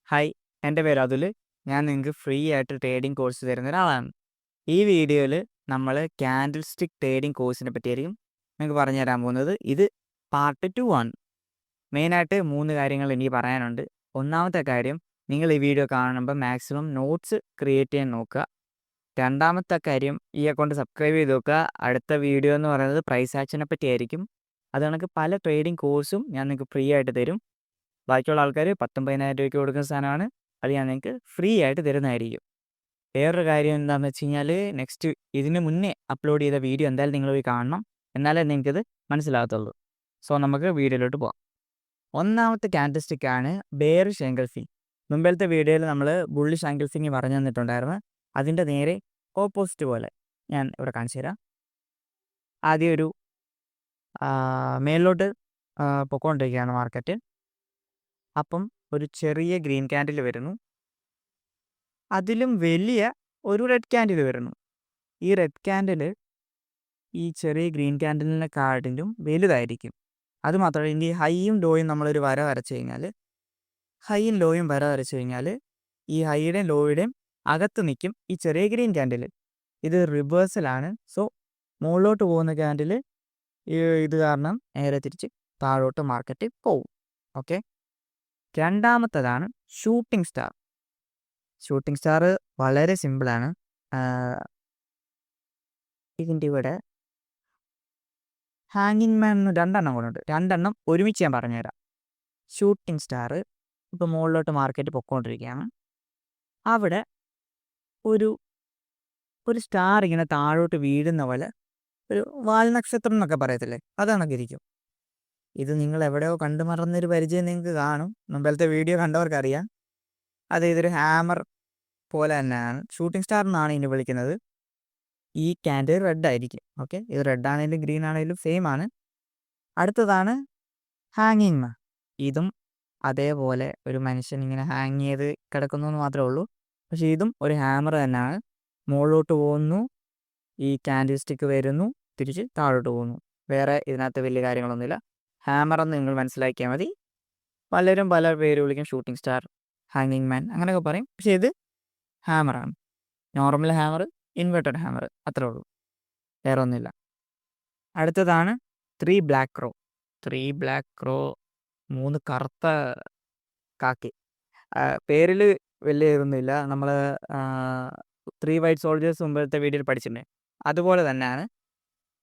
Hi, എൻ്റെ പേര് അതുൽ. ഞാൻ നിങ്ങൾക്ക് ഫ്രീ ആയിട്ട് ട്രേഡിംഗ് കോഴ്സ് തരുന്ന ഒരാളാണ്. ഈ വീഡിയോയിൽ നമ്മൾ ക്യാൻഡിൽ സ്റ്റിക്ക് ട്രേഡിംഗ് കോഴ്സിനെ പറ്റിയായിരിക്കും നിങ്ങൾക്ക് പറഞ്ഞു തരാൻ പോകുന്നത്. ഇത് പാർട്ട് 2 ആണ്. മെയിനായിട്ട് 3 കാര്യങ്ങൾ എനിക്ക് പറയാനുണ്ട്. ഒന്നാമത്തെ കാര്യം, നിങ്ങൾ ഈ വീഡിയോ കാണുമ്പോൾ മാക്സിമം നോട്ട്സ് ക്രിയേറ്റ് ചെയ്യാൻ നോക്കുക. രണ്ടാമത്തെ കാര്യം, ഈ അക്കൗണ്ട് സബ്സ്ക്രൈബ് ചെയ്ത് നോക്കുക. അടുത്ത വീഡിയോ എന്ന് പറയുന്നത് പ്രൈസ് ആക്ഷനെ പറ്റിയായിരിക്കും. അത് കണക്ക് പല ട്രേഡിംഗ് കോഴ്സും ഞാൻ നിങ്ങൾക്ക് ഫ്രീ ആയിട്ട് തരും. ബാക്കിയുള്ള ആൾക്കാർ 19,000 രൂപയ്ക്ക് കൊടുക്കുന്ന സാധനമാണ്. അത് ഞാൻ നിങ്ങൾക്ക് ഫ്രീ ആയിട്ട് തരുന്നതായിരിക്കും. വേറൊരു കാര്യം എന്താണെന്ന് വെച്ച് കഴിഞ്ഞാൽ, നെക്സ്റ്റ് ഇതിന് മുന്നേ അപ്ലോഡ് ചെയ്ത വീഡിയോ എന്തായാലും നിങ്ങൾ പോയി കാണണം. എന്നാലേ നിങ്ങൾക്കിത് മനസ്സിലാകത്തുള്ളൂ. സോ നമുക്ക് വീഡിയോയിലോട്ട് പോകാം. ഒന്നാമത്തെ ക്യാൻഡിൽസ്റ്റിക്കാണ് ബെയറിഷ് എൻഗൾഫിംഗ്. മുമ്പത്തെ വീഡിയോയിൽ നമ്മൾ ബുള്ളിഷ് എൻഗൾഫിംഗ് പറഞ്ഞു തന്നിട്ടുണ്ടായിരുന്നു. അതിൻ്റെ നേരെ ഓപ്പോസിറ്റ് പോലെ ഞാൻ ഇവിടെ കാണിച്ചു തരാം. ആദ്യം ഒരു മേളിലോട്ട് പൊക്കോണ്ടിരിക്കുകയാണ് മാർക്കറ്റ്. അപ്പം ഒരു ചെറിയ ഗ്രീൻ ക്യാൻഡിൽ വരുന്നു. അതിലും വലിയ ഒരു റെഡ് ക്യാൻഡിൽ വരുന്നു. ഈ റെഡ് ക്യാൻഡിൽ ഈ ചെറിയ ഗ്രീൻ ക്യാൻഡിലിനെക്കാട്ടിലും വലുതായിരിക്കും. അതുമാത്രമല്ല, ഇതിൻ്റെ ഹൈയും ലോയും നമ്മളൊരു വര വരച്ചു കഴിഞ്ഞാൽ ഈ ഹൈയുടെയും ലോയുടെയും അകത്ത് നിൽക്കും ഈ ചെറിയ ഗ്രീൻ ക്യാൻഡിൽ. ഇത് റിവേഴ്സലാണ്. സോ മുകളിലോട്ട് പോകുന്ന ക്യാൻഡിൽ ഇത് കാരണം നേരെ തിരിച്ച് താഴോട്ട് മാർക്കറ്റ് പോവും. ഓക്കെ. രണ്ടാമത്തതാണ് ഷൂട്ടിംഗ് സ്റ്റാർ. ഷൂട്ടിംഗ് സ്റ്റാർ വളരെ സിമ്പിളാണ്. ഇതിൻ്റെ ഇവിടെ ഹാങ്ങിങ് മാൻ 2 എണ്ണം കൂടെ ഉണ്ട്. 2 എണ്ണം ഒരുമിച്ച് ഞാൻ പറഞ്ഞുതരാം. ഷൂട്ടിംഗ് സ്റ്റാർ ഇപ്പോൾ മുകളിലോട്ട് മാർക്കറ്റ് പൊക്കോണ്ടിരിക്കുകയാണ്. അവിടെ ഒരു സ്റ്റാർ ഇങ്ങനെ താഴോട്ട് വീഴുന്ന പോലെ, ഒരു വാൽനക്ഷത്രം എന്നൊക്കെ പറയത്തില്ലേ, അതാണൊക്കെ ഇരിക്കും. ഇത് നിങ്ങൾ എവിടെയോ കണ്ടു മറന്നൊരു പരിചയം നിങ്ങൾക്ക് കാണും. മുമ്പത്തെ വീഡിയോ കണ്ടവർക്കറിയാം. അത് ഇതൊരു ഹാമർ പോലെ തന്നെയാണ്. ഷൂട്ടിംഗ് സ്റ്റാർ എന്നാണ് ഇതിനെ വിളിക്കുന്നത്. ഈ ക്യാൻഡിൽ റെഡ് ആയിരിക്കും. ഓക്കെ. ഇത് റെഡ് ആണെങ്കിലും ഗ്രീൻ ആണെങ്കിലും സെയിം ആണ്. അടുത്തതാണ് ഹാങ്ങിങ് മാൻ. ഇതും അതേപോലെ ഒരു മനുഷ്യൻ ഇങ്ങനെ ഹാങ് ചെയ്ത് കിടക്കുന്നു എന്ന് മാത്രമേ ഉള്ളൂ. പക്ഷേ ഇതും ഒരു ഹാമർ തന്നെയാണ്. മുകളിലോട്ട് പോകുന്നു, ഈ ക്യാൻഡിൽ സ്റ്റിക്ക് വരുന്നു, തിരിച്ച് താഴോട്ട് പോകുന്നു. വേറെ ഇതിനകത്ത് വലിയ കാര്യങ്ങളൊന്നുമില്ല. ഹാമർ എന്ന് നിങ്ങൾ മനസ്സിലാക്കിയാൽ മതി. പലരും പല പേര് വിളിക്കും. ഷൂട്ടിംഗ് സ്റ്റാർ, ഹാങ്ങിങ് മാൻ അങ്ങനെയൊക്കെ പറയും. പക്ഷേ ഇത് ഹാമറാണ്. നോർമൽ ഹാമർ, ഇൻവെർട്ടഡ് ഹാമർ, അത്രേ ഉള്ളൂ. വേറെ ഒന്നുമില്ല. അടുത്തതാണ് 3 ബ്ലാക്ക് ക്രോ. 3 ബ്ലാക്ക് ക്രോ, 3 കറുത്ത കാക്കി. പേരിൽ വലിയ ഇതൊന്നുമില്ല. നമ്മൾ 3 വൈറ്റ് സോൾജേഴ്സ് മുമ്പത്തെ വീഡിയോയിൽ പഠിച്ചിട്ടുണ്ട്. അതുപോലെ തന്നെയാണ്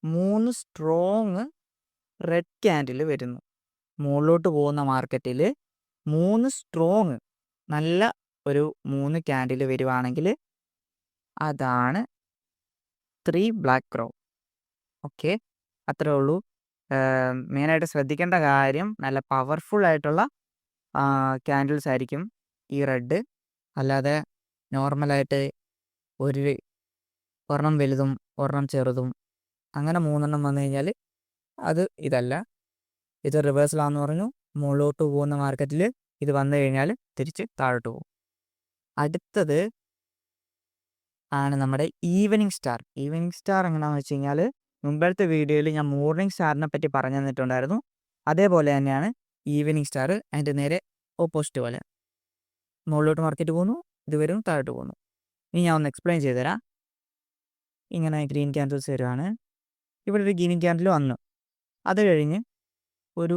3 സ്ട്രോങ് റെഡ് ക്യാൻഡിൽ വരുന്നു. മുകളിലോട്ട് പോകുന്ന മാർക്കറ്റിൽ 3 സ്ട്രോങ് നല്ല ഒരു 3 ക്യാൻഡിൽ വരുവാണെങ്കിൽ അതാണ് 3 ബ്ലാക്ക് ക്രോ. ഓക്കെ. അത്രേ ഉള്ളൂ. മെയിനായിട്ട് ശ്രദ്ധിക്കേണ്ട കാര്യം, നല്ല പവർഫുൾ ആയിട്ടുള്ള ക്യാൻഡിൽസ് ആയിരിക്കും ഈ റെഡ്. അല്ലാതെ നോർമലായിട്ട് ഒരെണ്ണം വലുതും ഒരെണ്ണം ചെറുതും അങ്ങനെ 3 എണ്ണം വന്നു കഴിഞ്ഞാൽ അത് ഇതല്ല. ഇത് റിവേഴ്സലാണെന്ന് പറഞ്ഞു. മുകളിലോട്ട് പോകുന്ന മാർക്കറ്റിൽ ഇത് വന്നു കഴിഞ്ഞാൽ തിരിച്ച് താഴോട്ട് പോകും. അടുത്തത് ആണ് നമ്മുടെ ഈവനിങ് സ്റ്റാർ. ഈവനിങ് സ്റ്റാർ എങ്ങനെയാണെന്ന് വെച്ച് കഴിഞ്ഞാൽ, മുമ്പത്തെ വീഡിയോയിൽ ഞാൻ മോർണിംഗ് സ്റ്റാറിനെ പറ്റി പറഞ്ഞു തന്നിട്ടുണ്ടായിരുന്നു. അതേപോലെ തന്നെയാണ് ഈവനിങ് സ്റ്റാർ. അതിൻ്റെ നേരെ ഓപ്പോസിറ്റ് പോലെ മുകളിലോട്ട് മാർക്കറ്റ് പോകുന്നു, ഇത് വരും, താഴോട്ട് പോകുന്നു. ഇനി ഞാൻ ഒന്ന് എക്സ്പ്ലെയിൻ ചെയ്തുതരാം. ഇങ്ങനെ ഗ്രീൻ ക്യാൻഡിൽസ് വരുവാണ്. ഇവിടെ ഒരു ഗ്രീൻ ക്യാൻഡിൽ വന്നു. അത് കഴിഞ്ഞ് ഒരു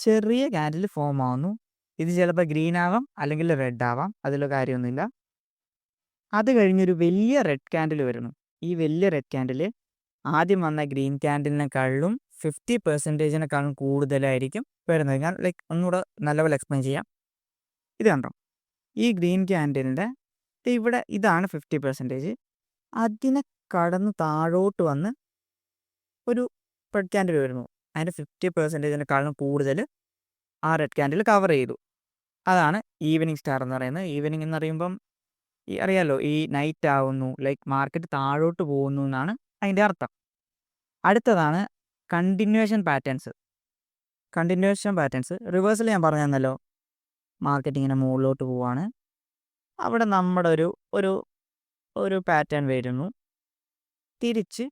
ചെറിയ ക്യാൻഡിൽ ഫോം ആവുന്നു. ഇത് ചിലപ്പോൾ ഗ്രീൻ ആവാം, അല്ലെങ്കിൽ റെഡ് ആവാം, അതിൽ കാര്യമൊന്നുമില്ല. അത് കഴിഞ്ഞൊരു വലിയ റെഡ് ക്യാൻഡിൽ വരുന്നു. ഈ വലിയ റെഡ് ക്യാൻഡിൽ ആദ്യം വന്ന ഗ്രീൻ ക്യാൻഡിലിനെക്കാളും 50% കൂടുതലായിരിക്കും വരുന്നത്. ഞാൻ ഒന്നുകൂടെ നല്ലപോലെ എക്സ്പ്ലെയിൻ ചെയ്യാം. ഇത് കണ്ടോ, ഈ ഗ്രീൻ ക്യാൻഡിലിൻ്റെ ഇവിടെ ഇതാണ് 50%. അതിനെ കടന്ന് താഴോട്ട് വന്ന് ഒരു റെഡ് ക്യാൻഡിൽ വരുന്നു. അതിൻ്റെ 50%-നെക്കാളും കൂടുതൽ ആ റെഡ് ക്യാൻഡിൽ കവർ ചെയ്തു. അതാണ് ഈവനിങ് സ്റ്റാർ എന്ന് പറയുന്നത്. ഈവനിങ് എന്ന് പറയുമ്പം അറിയാലോ, ഈ നൈറ്റ് ആവുന്നു, മാർക്കറ്റ് താഴോട്ട് പോകുന്നു എന്നാണ് അതിൻ്റെ അർത്ഥം. അടുത്തതാണ് കണ്ടിന്യൂവേഷൻ പാറ്റേൺസ്. റിവേഴ്സിൽ ഞാൻ പറഞ്ഞു തന്നല്ലോ, മാർക്കറ്റ് ഇങ്ങനെ മുകളിലോട്ട് പോവാണ്. അവിടെ നമ്മുടെ ഒരു പാറ്റേൺ വരുന്നു, തിരിച്ച്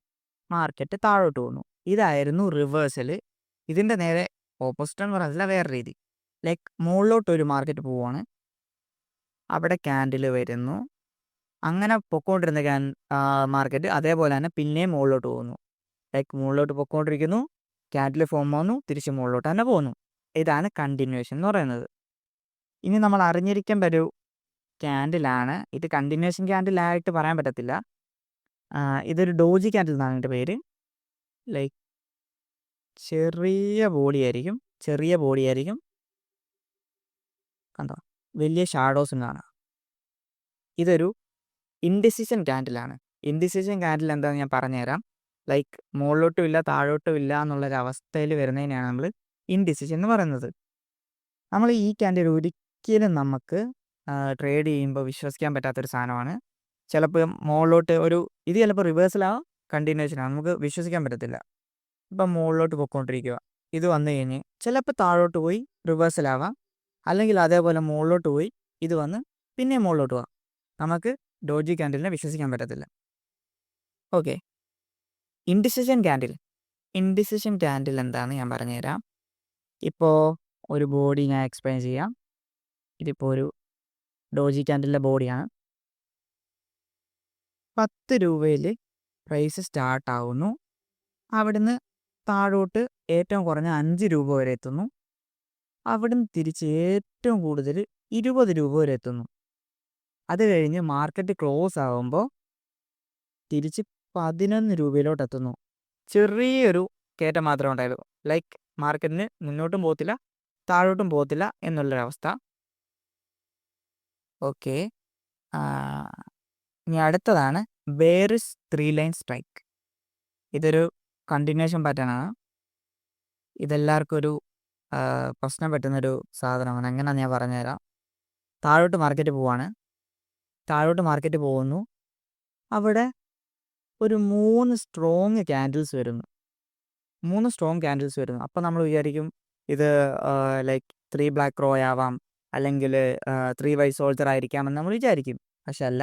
മാർക്കറ്റ് താഴോട്ട് പോകുന്നു. ഇതായിരുന്നു റിവേഴ്സൽ. ഇതിൻ്റെ നേരെ ഓപ്പോസിറ്റ് എന്ന് പറഞ്ഞാൽ വേറെ രീതി. മുകളിലോട്ട് ഒരു മാർക്കറ്റ് പോവുകയാണ്, അവിടെ ക്യാൻഡിൽ വരുന്നു. അങ്ങനെ പൊക്കോണ്ടിരുന്ന മാർക്കറ്റ് അതേപോലെ തന്നെ പിന്നെയും മുകളിലോട്ട് പോകുന്നു. ലൈക്ക് മുകളിലോട്ട് പൊക്കോണ്ടിരിക്കുന്നു, ക്യാൻഡിൽ ഫോം ആവുന്നു, തിരിച്ച് മുകളിലോട്ട് തന്നെ പോകുന്നു. ഇതാണ് കണ്ടിന്യൂഷൻ എന്ന് പറയുന്നത്. ഇനി നമ്മൾ അറിഞ്ഞിരിക്കേണ്ട ഒരു ക്യാൻഡിലാണ്. ഇത് കണ്ടിന്യൂഷൻ ക്യാൻഡിലായിട്ട് പറയാൻ പറ്റത്തില്ല. ഇതൊരു ഡോജി ക്യാൻഡിൽ എന്നാണ് എൻ്റെ പേര്. ലൈക്ക് ചെറിയ ബോഡിയായിരിക്കും, കണ്ടോ, വലിയ ഷാഡോസും കാണാം. ഇതൊരു ഇൻഡിസിഷൻ ക്യാൻഡിലാണ്. ഇൻഡിസിഷൻ ക്യാൻഡിൽ എന്താണെന്ന് ഞാൻ പറഞ്ഞുതരാം. ലൈക്ക് മുകളിലോട്ടും ഇല്ല താഴോട്ടും ഇല്ല എന്നുള്ളൊരവസ്ഥയിൽ വരുന്നതിനെയാണ് നമ്മൾ ഇൻഡിസിഷൻ എന്ന് പറയുന്നത്. നമ്മൾ ഈ ക്യാൻഡിൽ ഒരിക്കലും നമുക്ക് ട്രേഡ് ചെയ്യുമ്പോൾ വിശ്വസിക്കാൻ പറ്റാത്തൊരു സാധനമാണ്. ചിലപ്പോൾ മുകളിലോട്ട് ഇത് ചിലപ്പോൾ റിവേഴ്സലാവും, കണ്ടിന്യൂഷനാണ്, നമുക്ക് വിശ്വസിക്കാൻ പറ്റത്തില്ല. ഇപ്പം മുകളിലോട്ട് പോയിക്കൊണ്ടിരിക്കുക, ഇത് വന്നു കഴിഞ്ഞ് ചിലപ്പോൾ താഴോട്ട് പോയി റിവേഴ്സലാവാം, അല്ലെങ്കിൽ അതേപോലെ മുകളിലോട്ട് പോയി ഇത് വന്ന് പിന്നെ മുകളിലോട്ട് പോവാം. നമുക്ക് ഡോജി ക്യാൻഡിലിനെ വിശ്വസിക്കാൻ പറ്റത്തില്ല. ഓക്കെ, ഇൻഡിസിഷൻ ക്യാൻഡിൽ എന്താണെന്ന് ഞാൻ പറഞ്ഞുതരാം. ഇപ്പോൾ ഒരു ബോഡി ഞാൻ എക്സ്പ്ലെയിൻ ചെയ്യാം. ഇതിപ്പോൾ ഒരു ഡോജി ക്യാൻഡിലിൻ്റെ ബോഡിയാണ്. 10 രൂപയിൽ പ്രൈസ് സ്റ്റാർട്ടാവുന്നു. അവിടുന്ന് താഴോട്ട് ഏറ്റവും കുറഞ്ഞ 5 രൂപ വരെ എത്തുന്നു. അവിടുന്ന് തിരിച്ച് ഏറ്റവും കൂടുതൽ 20 രൂപ വരെ എത്തുന്നു. അത് കഴിഞ്ഞ് മാർക്കറ്റ് ക്ലോസ് ആകുമ്പോൾ തിരിച്ച് 11 രൂപയിലോട്ട് എത്തുന്നു. ചെറിയൊരു കയറ്റം മാത്രമേ ഉണ്ടായുള്ളൂ. ലൈക്ക് മാർക്കറ്റിന് മുന്നോട്ടും പോകത്തില്ല താഴോട്ടും പോകത്തില്ല എന്നുള്ളൊരവസ്ഥ. ഓക്കെ, ഇനി അടുത്തതാണ് ബെയറിഷ് 3 ലൈൻ സ്ട്രൈക്ക്. ഇതൊരു കണ്ടിന്യൂഷൻ പാറ്റേൺ ആണ്. ഇതെല്ലാവർക്കും ഒരു പ്രശ്നം പറ്റുന്നൊരു സാധനമാണ്. എങ്ങനെയാണെന്ന് ഞാൻ പറഞ്ഞുതരാം. താഴോട്ട് മാർക്കറ്റ് പോകുന്നു. അവിടെ ഒരു 3 സ്ട്രോങ് ക്യാൻഡിൽസ് വരുന്നു. അപ്പോൾ നമ്മൾ വിചാരിക്കും ഇത് ലൈക്ക് 3 ബ്ലാക്ക് ക്രോ ആവാം, അല്ലെങ്കിൽ 3 വൈറ്റ് സോൾജർ ആയിരിക്കാമെന്ന് നമ്മൾ വിചാരിക്കും. പക്ഷെ അല്ല,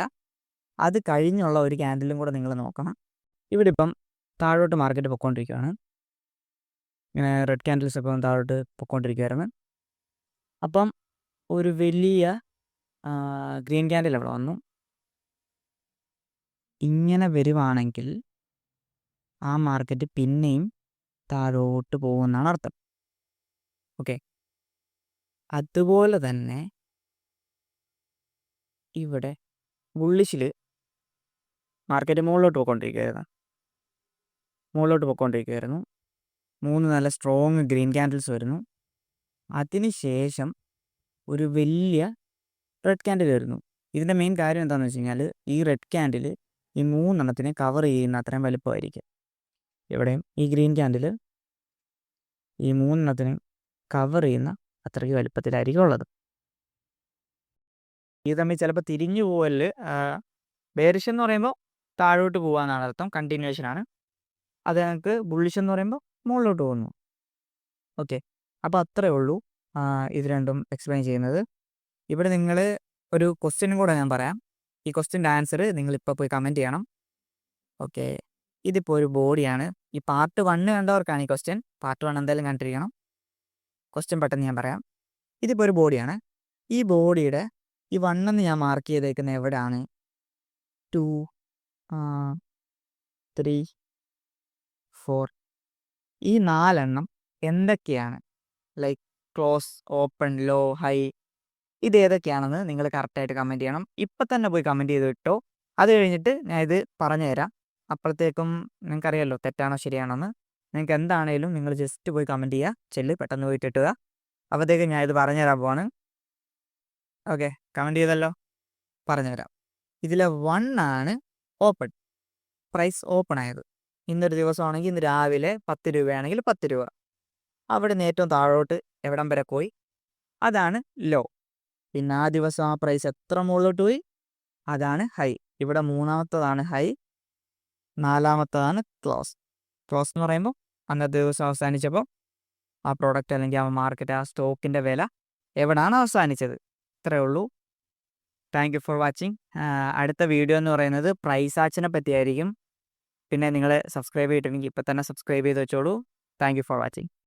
അത് കഴിഞ്ഞുള്ള ഒരു ക്യാൻഡിലും കൂടെ നിങ്ങൾ നോക്കണം. ഇവിടെ ഇപ്പം താഴോട്ട് മാർക്കറ്റ് പൊയ്ക്കൊണ്ടിരിക്കുകയാണ്. ഇങ്ങനെ റെഡ് ക്യാൻഡിൽസ് ഒക്കെ താഴോട്ട് പൊയ്ക്കൊണ്ടിരിക്കുകയായിരുന്നു. അപ്പം ഒരു വലിയ ഗ്രീൻ ക്യാൻഡിൽ അവിടെ വന്നു. ഇങ്ങനെ വരുവാണെങ്കിൽ ആ മാർക്കറ്റ് പിന്നെയും താഴോട്ട് പോകുമെന്നാണ് അർത്ഥം. ഓക്കെ, അതുപോലെ തന്നെ ഇവിടെ ബുള്ളിഷിൽ മാർക്കറ്റ് മുകളിലോട്ട് പോയിക്കൊണ്ടിരിക്കുകയായിരുന്നു. 3 നല്ല സ്ട്രോങ് ഗ്രീൻ ക്യാൻഡിൽസ് വരുന്നു. അതിനുശേഷം ഒരു വലിയ റെഡ് ക്യാൻഡിൽ വരുന്നു. ഇതിൻ്റെ മെയിൻ കാര്യം എന്താണെന്ന് വെച്ച് കഴിഞ്ഞാൽ ഈ റെഡ് ക്യാൻഡിൽ ഈ 3 എണ്ണത്തിനെ കവർ ചെയ്യുന്ന അത്രയും വലുപ്പമായിരിക്കും. ഇവിടെയും ഈ ഗ്രീൻ ക്യാൻഡിൽ ഈ 3 എണ്ണത്തിനെ കവർ ചെയ്യുന്ന അത്രയ്ക്ക് വലുപ്പത്തിലായിരിക്കും ഉള്ളത്. ഇത് തമ്മിൽ ചിലപ്പോൾ തിരിഞ്ഞു പോവല്. ബെയറിഷ് എന്ന് പറയുമ്പോൾ താഴോട്ട് പോകാമെന്നാണ് അർത്ഥം, കണ്ടിന്യൂഷനാണ്. അത് ഞങ്ങൾക്ക് ബുള്ളിഷ് എന്ന് പറയുമ്പോൾ മുകളിലോട്ട് പോകുന്നു. ഓക്കെ, അപ്പോൾ അത്രയേ ഉള്ളൂ ഇത് രണ്ടും എക്സ്പ്ലെയിൻ ചെയ്യുന്നത്. ഇവിടെ നിങ്ങൾ ഒരു ക്വസ്റ്റ്യനും കൂടെ ഞാൻ പറയാം. ഈ ക്വസ്റ്റ്യൻ്റെ ആൻസർ നിങ്ങളിപ്പോൾ പോയി കമൻറ്റ് ചെയ്യണം. ഓക്കെ, ഇതിപ്പോൾ ഒരു ബോഡിയാണ്. ഈ പാർട്ട് 1 കണ്ടവർക്കാണ് ഈ ക്വസ്റ്റ്യൻ. പാർട്ട് 1 എന്തായാലും കണ്ടിരിക്കണം. ക്വസ്റ്റ്യൻ പെട്ടെന്ന് ഞാൻ പറയാം. ഇതിപ്പോൾ ഒരു ബോഡിയാണ്. ഈ ബോഡിയുടെ ഈ 1 എന്ന് ഞാൻ മാർക്ക് ചെയ്തേക്കുന്നത് എവിടെയാണ്? 2, 3, 4 ഈ 4 എണ്ണം എന്തൊക്കെയാണ്? Like close, open, low, high, ഇത് ഏതൊക്കെയാണെന്ന് നിങ്ങൾ കറക്റ്റായിട്ട് കമൻറ്റ് ചെയ്യണം. ഇപ്പം തന്നെ പോയി കമൻറ്റ് ചെയ്ത് ഇട്ടോ. അത് കഴിഞ്ഞിട്ട് ഞാൻ ഇത് പറഞ്ഞു തരാം. അപ്പോഴത്തേക്കും നിങ്ങൾക്കറിയാമല്ലോ തെറ്റാണോ ശരിയാണോന്ന്. നിങ്ങൾക്ക് എന്താണേലും നിങ്ങൾ ജസ്റ്റ് പോയി കമൻറ്റ് ചെയ്യുക, പെട്ടെന്ന് പോയിട്ട് ഇട്ടുക. അപ്പോഴത്തേക്കും ഞാൻ ഇത് പറഞ്ഞു തരാൻ പോവാണ്. ഓക്കെ, കമൻറ്റ് ചെയ്തല്ലോ, പറഞ്ഞുതരാം. ഇതിൽ 1 ആണ് ഓപ്പൺ, പ്രൈസ് ഓപ്പൺ ആയത്. ഇന്നൊരു ദിവസമാണെങ്കിൽ ഇന്ന് രാവിലെ 10 രൂപയാണെങ്കിൽ 10 രൂപ. അവിടെ നിന്ന് ഏറ്റവും താഴോട്ട് എവിടം വരെ പോയി, അതാണ് ലോ. പിന്നെ ആ ദിവസം ആ പ്രൈസ് എത്ര മുകളിലോട്ട് പോയി, അതാണ് ഹൈ. ഇവിടെ 3ാമത്തതാണ് ഹൈ, 4ാമത്തതാണ് ക്ലോസ്. ക്ലോസ് എന്ന് പറയുമ്പോൾ അന്നത്തെ ദിവസം അവസാനിച്ചപ്പോൾ ആ പ്രോഡക്റ്റ് അല്ലെങ്കിൽ ആ മാർക്കറ്റ്, ആ സ്റ്റോക്കിൻ്റെ വില എവിടെയാണ് അവസാനിച്ചത്. ഇത്രയേ ഉള്ളൂ. Thank you for watching. അടുത്ത വീഡിയോ എന്ന് പറയുന്നത് പ്രൈസ് ആക്ഷനെ പറ്റിയായിരിക്കും. പിന്നെ നിങ്ങൾ സബ്സ്ക്രൈബ് ചെയ്തിട്ടുണ്ടെങ്കിൽ ഇപ്പം തന്നെ സബ്സ്ക്രൈബ് ചെയ്ത് വെച്ചോളൂ. Thank you for watching.